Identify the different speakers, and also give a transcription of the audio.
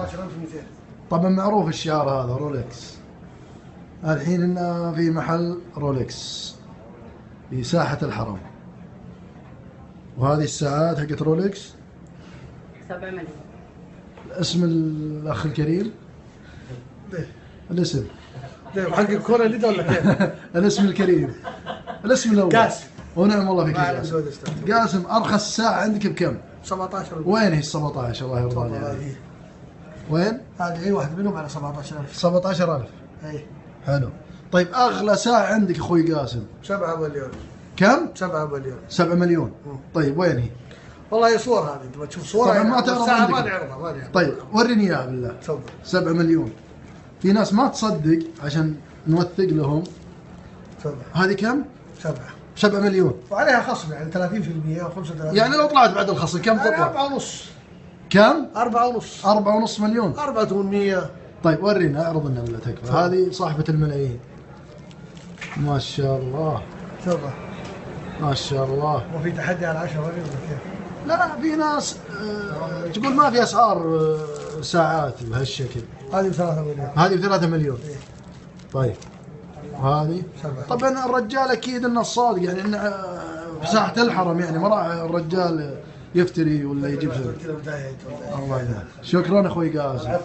Speaker 1: 17200.
Speaker 2: طبعا معروف الشعار هذا رولكس. الحين إننا في محل رولكس في ساحة الحرم. وهذه الساعات حقت رولكس
Speaker 3: 7 مليون.
Speaker 2: اسم الأخ الكريم؟ الاسم
Speaker 1: حق الكورة اللي ولا كيف؟
Speaker 2: الاسم الكريم، الاسم الأول.
Speaker 1: قاسم.
Speaker 2: ونعم الله فيك يا قاسم. قاسم، أرخص ساعة عندك بكم؟
Speaker 1: 17.
Speaker 2: وين هي 17 الله يرضى عليك؟ وين؟
Speaker 1: هذه اي واحد منهم على 17,000.
Speaker 2: 17,000.
Speaker 1: اي
Speaker 2: حلو. طيب أغلى ساعة عندك أخوي قاسم؟
Speaker 1: 7 مليون.
Speaker 2: كم؟
Speaker 1: 7 مليون.
Speaker 2: 7 مليون. طيب وين هي؟
Speaker 1: والله هي صور هذه، تبغى تشوف صورها
Speaker 2: طبعا ما تعرض عندك.
Speaker 1: ما نعرضها.
Speaker 2: طيب وريني اياها بالله.
Speaker 1: تفضل.
Speaker 2: 7 مليون. في ناس ما تصدق عشان نوثق لهم.
Speaker 1: تفضل.
Speaker 2: هذه كم؟
Speaker 1: 7.
Speaker 2: 7 مليون.
Speaker 1: وعليها خصم يعني 30% او 35%.
Speaker 2: يعني لو طلعت بعد الخصم كم
Speaker 1: يعني
Speaker 2: تطلع؟
Speaker 1: 4 ونص.
Speaker 2: كم؟
Speaker 1: 4 ونص.
Speaker 2: 4.5 مليون.
Speaker 1: 4,800.
Speaker 2: طيب ورينا، اعرض لنا بالله تكفى. هذه صاحبة الملايين. ما شاء الله.
Speaker 1: تفضل.
Speaker 2: ما شاء الله.
Speaker 1: وفي تحدي على 10 مليون ولا كيف؟
Speaker 2: لا في ناس تقول ما في اسعار ساعات بهالشكل.
Speaker 1: هذه ب 3 مليون.
Speaker 2: هذه ب 3 مليون. طيب وهذه
Speaker 1: 7.
Speaker 2: طبعا الرجال اكيد انه صادق، يعني انه في ساحة الحرم، يعني ما راح الرجال يفتري ولا يجيب شيء. الله يهديك. شكرا اخوي قاسم.